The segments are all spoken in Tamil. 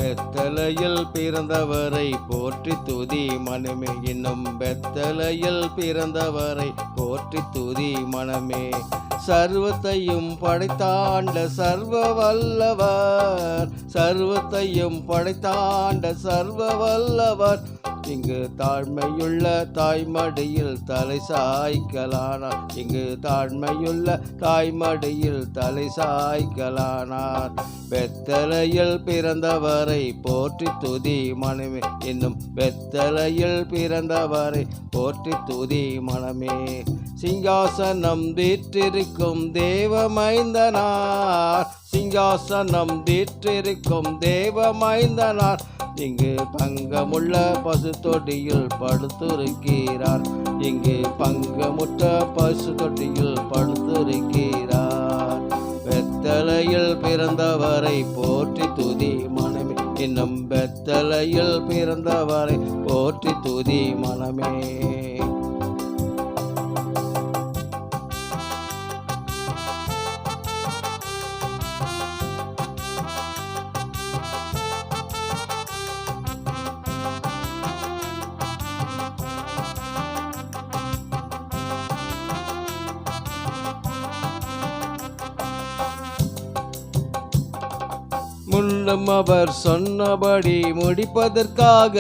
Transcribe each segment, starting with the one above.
பெத்தலையில் பிறந்தவரை போற்றி துதி மனமே, இன்னும் பெத்தலையில் பிறந்தவரை போற்றி துதி மனமே. சர்வத்தையும் படைத்தாண்ட சர்வ வல்லவர், சர்வத்தையும் படைத்தாண்ட சர்வ வல்லவர், இங்கு தாழ்மையுள்ள தாய்மடியில் தலை சாய்க்கலானார், இங்கு தாழ்மையுள்ள தாய்மடியில் தலை சாய்க்கலானார். பெத்தலையில் பிறந்தவரை போற்றி துதி மனமே, இன்னும் பெத்தலையில் பிறந்தவரை போற்றி துதி மனமே. சிங்காசனம் வீற்றிருக்கும் தேவமைந்தனார், சிங்காசனம் வீற்றிருக்கும் தேவமைந்தனார், இங்கு பங்கமுள்ள பசு தொட்டியில் படுத்திருக்கிறார், இங்கு பங்கமுற்ற பசு தொட்டியில் படுத்திருக்கிறார். பெத்தலையில் பிறந்தவரை போற்றி துதி மனமே, இன்னும் பெத்தலையில் பிறந்தவரை போற்றி துதி மனமே. முன்னும் அவர் சொன்னபடி முடிப்பதற்காக,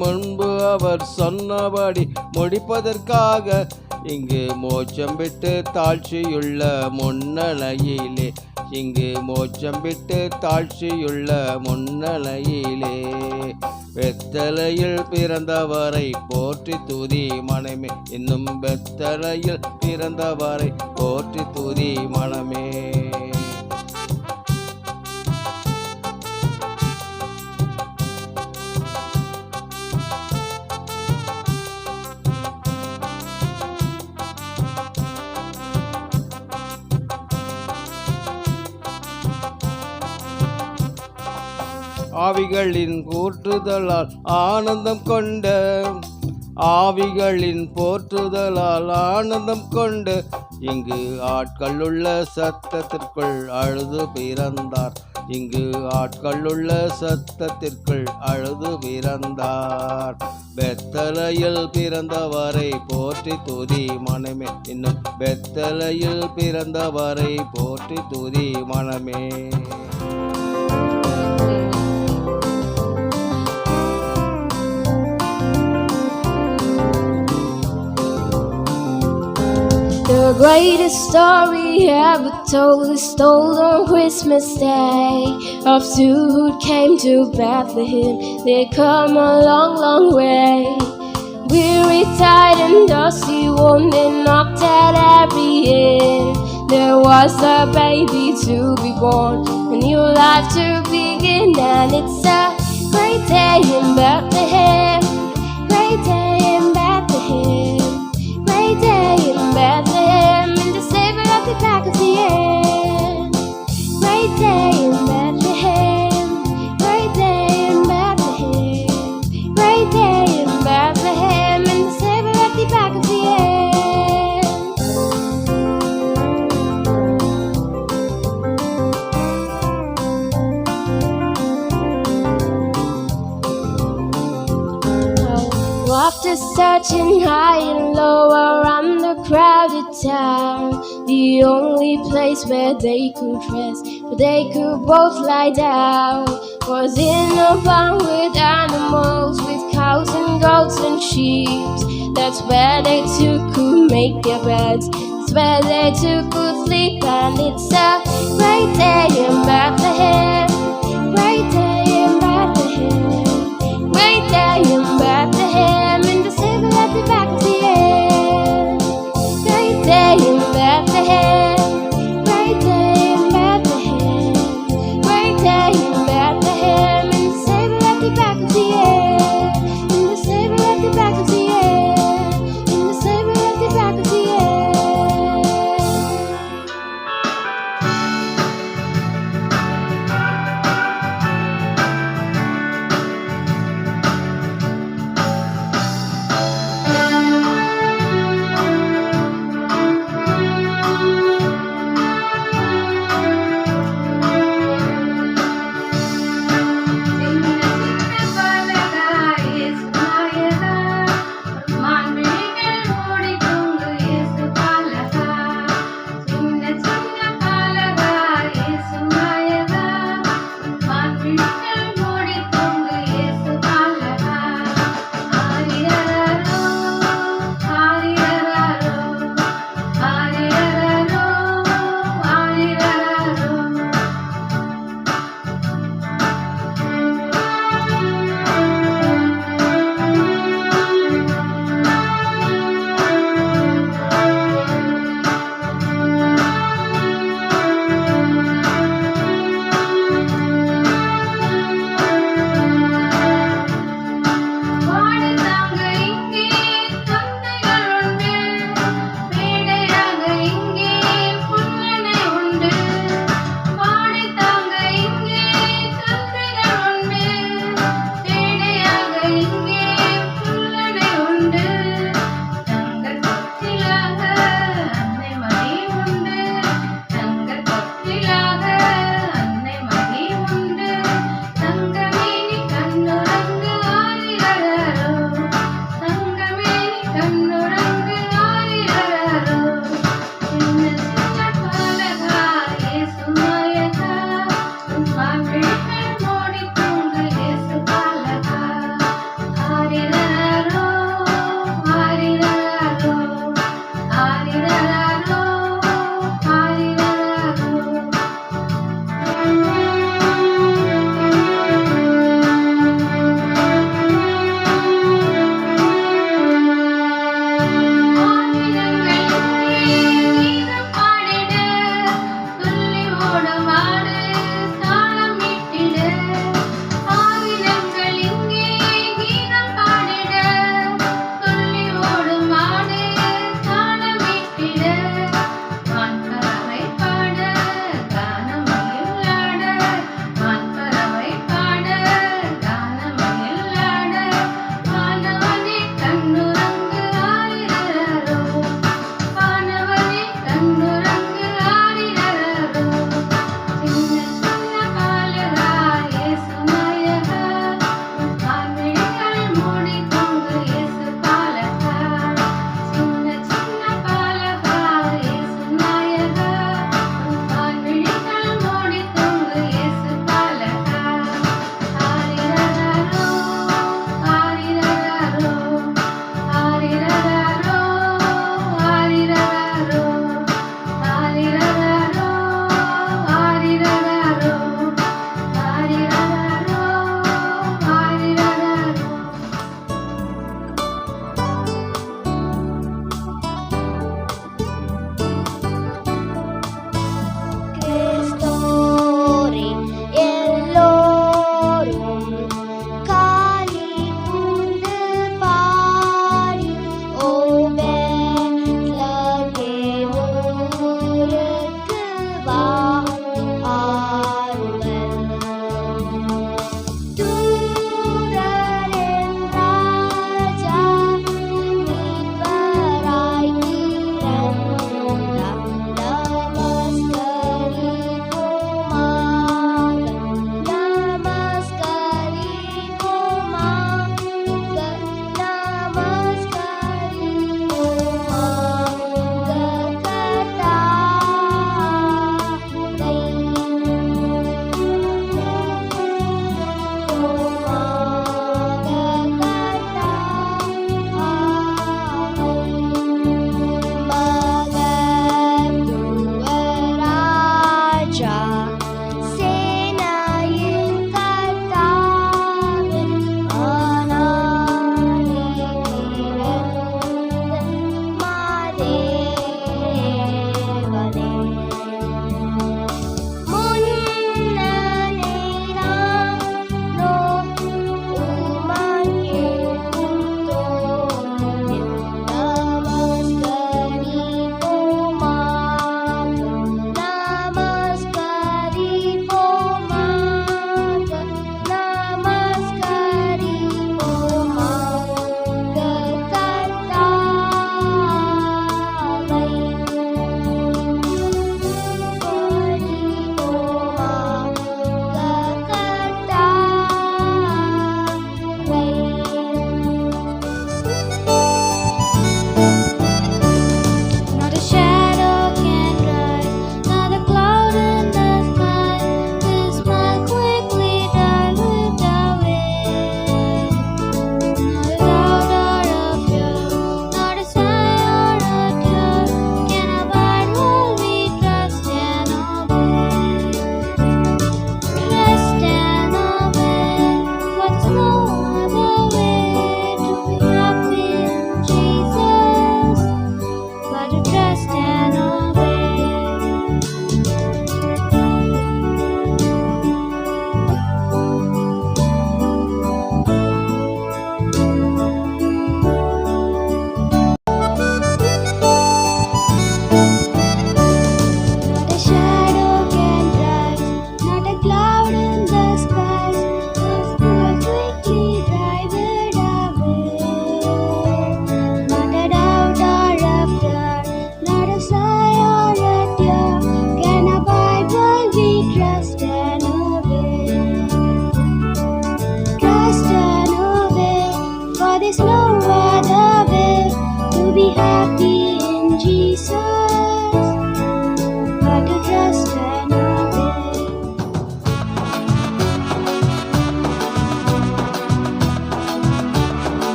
முன்பு அவர் சொன்னபடி முடிப்பதற்காக, இங்கு மோட்சம் விட்டு தாழ்ச்சியுள்ள முன்னலையிலே, இங்கு மோட்சம் விட்டு தாழ்ச்சியுள்ள முன்னலையிலே. பெத்தலையில் பிறந்தவரை போற்றி துதி மனமே, இன்னும் பெத்தலையில் பிறந்தவரை போற்றி துதி மனமே. ஆவிகளின் போற்றுதலால் ஆனந்தம் கொண்ட, ஆவிகளின் போற்றுதலால் ஆனந்தம் கொண்டு, இங்கு ஆட்களுள்ள சத்தத்திற்குள் அழுது பிறந்தார், இங்கு ஆட்களுள்ள சத்தத்திற்குள் அழுது பிறந்தார். பெத்தலையில் பிறந்தவரை போற்றி துதி மனமே, இன்னும் பெத்தலையில் பிறந்தவரை போற்றி துதி மனமே. The greatest story ever told is told on Christmas Day, of two who came to Bethlehem. They come a long, long way. Weary, tired and dusty, worn, they knocked at every inn. There was a baby to be born, a new life to begin, and it's a great day in Bethlehem, great day in Bethlehem, great day in Bethlehem, in the Savior at the back of the end. Great day in Bethlehem, great day in Bethlehem, great day in Bethlehem, in the Savior at the back of the end. After searching high and low around the crowded town, the only place where they could rest, where they could both lie down, was in a barn with animals, with cows and goats and sheep. That's where they two could make their beds, that's where they two could sleep. And it's a great day in Bethlehem, great day in Bethlehem, great day in Bethlehem, in the Savior at the back of the end. Great day in Bethlehem, great day in Bethlehem, great day in Bethlehem, in the Savior at the back of the end. In the Savior at the back of the end. In the Savior at the back of the end.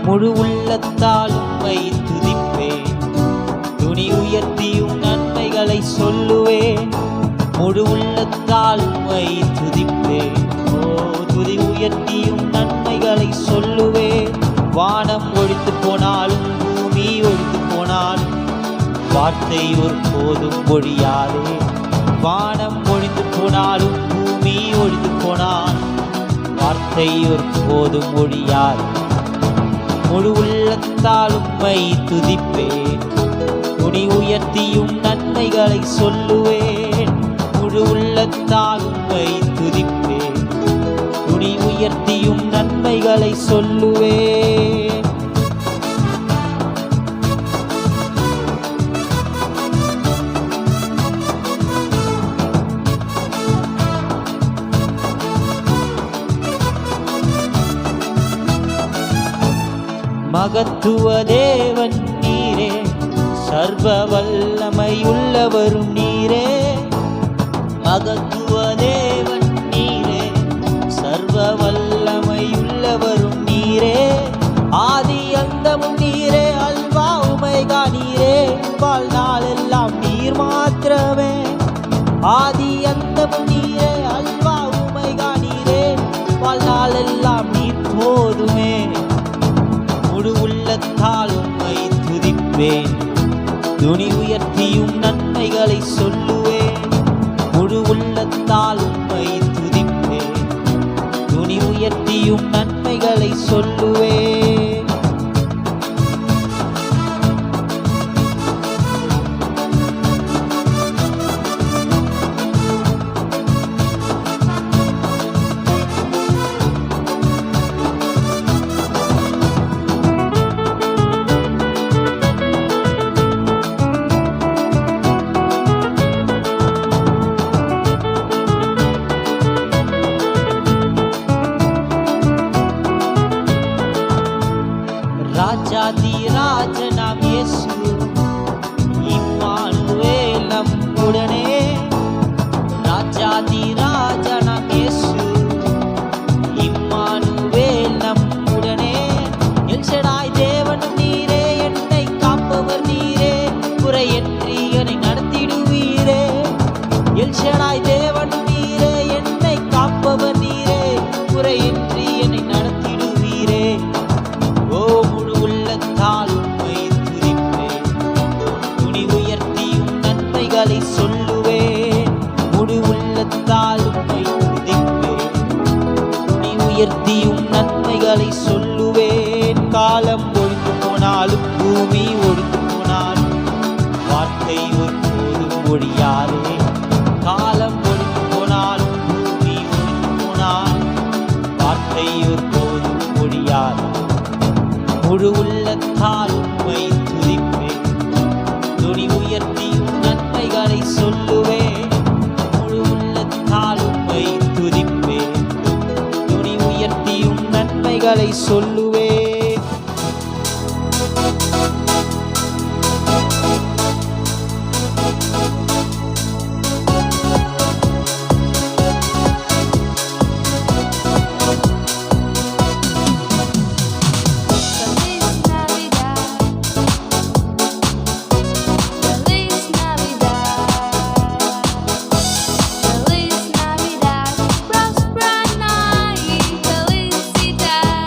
முழு உள்ளத்தால் உம்மை துதிப்பேன். துணி உயர்த்தியும் நன்மைகளை சொல்லுவேன். முழு உள்ளத்தால் உம்மை துதிப்பேன். ஓ, துதி உயர்த்தியும் நன்மைகளை சொல்லுவேன். வானம் ஒழித்து போனாலும் பூமி ஒழித்து போனாலும் வார்த்தை ஒரு போதும் ஒழியாதே. வானம் ஒழிந்து போனாலும் பூமி ஒழிந்து போனால் வார்த்தை ஒரு போதும் ஒழியாதே. முழு உள்ளத்தால் உம்மை துதிப்பேன். துணி உயர்த்தியும் நன்மைகளை சொல்லுவேன். முழு உள்ளத்தால் உம்மை துதிப்பேன். துணி உயர்த்தியும் நன்மைகளை சொல்லுவேன். மகத்துவ தேவன் நீரே, சர்வ வல்லமையுள்ளவரும் நீரே. மகத்துவ தேவன் நீரே, சர்வ வல்லமையுள்ளவரும் நீரே. ஆதி அந்தமும் நீரே, அல்வா உமைகா நீரே. வாழ்நாள் எல்லாம் நீர் மாத்திரமே. ஆதி அந்தமும் நீரே, அல்வா உமைகா நீரே. வாழ்நாள் எல்லாம் நீர் போதுமே. முழு உள்ளத்தால் உம்மை துதிப்பேன். துணி உயர்த்தியும் நன்மைகளை சொல்லுவேன். முழு உள்ளத்தால் உம்மை துதிப்பேன். துணி உயர்த்தியும் நன்மைகளை சொல்லுவேன். ராஜாதி ராஜனாம் இயேசு, இம்மானுவேல் நம்முடனே. ராஜாதி ராஜனாம் இயேசு, இம்மானுவேல் நம்முடனே. எல்ஷடாய் தேவனும் நீரே, என்னை காப்பவர் நீரே. குறையின்றி என்னை நடத்திடுவீரே. எல்ஷடாய் தேவனும் நீரே, என்னை காப்பவர் நீரே. குறையின்றி என்னை நடத்திடுவீரே. ஓ, முழு உள்ளத்தால் உம்மை துதிப்பேன். துணி உயர்த்தியும் நன்மைகளை சொல்லுவேன். முழு உள்ளத்தால் உம்மை துதிப்பேன். துணி உயர்த்தியும் நன்மைகளை சொல்லுவேன். காலம் ஒழிந்து போனாலும் பூமி ஒழிந்து போனாலும் வார்த்தை ஒரு போதும் ஒழியாதே. காலம் ஒழிந்து போனாலும் பூமி ஒழிந்து போனாலும் வார்த்தை ஒரு போதும் ஒழியாதே. முழு உள்ளத்தால் உம்மை துதிப்பேன். துணி உயர்த்தியும் நன்மைகளை சொல்லுவேன். முழு உள்ளத்தால் உம்மை துதிப்பேன். துணி உயர்த்தியும் நன்மைகளை சொல்லுவேன். Feliz Navidad, próspera night, felicidad.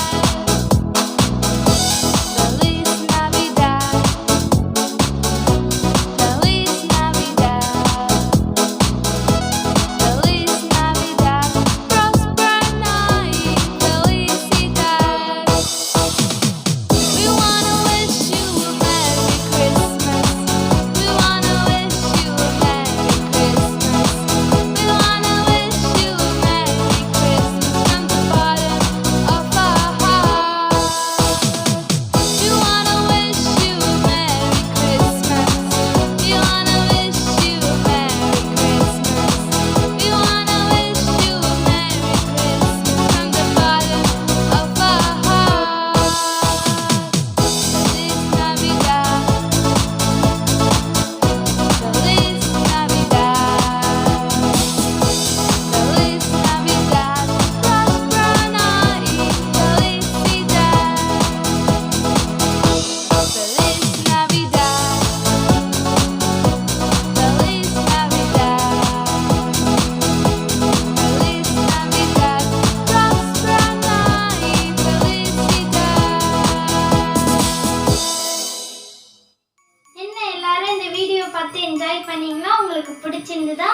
பண்ணீங்களா? உங்களுக்கு பிடிச்சிருந்ததா?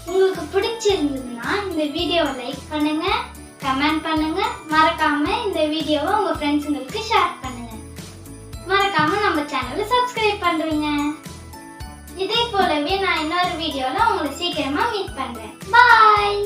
உங்களுக்கு பிடிச்சிருந்ததுன்னா இந்த வீடியோவை லைக் பண்ணுங்க, கமெண்ட் பண்ணுங்க, மறக்காம இந்த வீடியோவை உங்க ஃப்ரெண்ட்ஸுங்களுக்கு ஷேர் பண்ணுங்க. மறக்காம நம்ம சேனலை சப்ஸ்கிரைப் பண்ணுங்க. இதே போலவே நான் இன்னொரு வீடியோல உங்களை சீக்கிரமா மீட் பண்றேன். பாய்.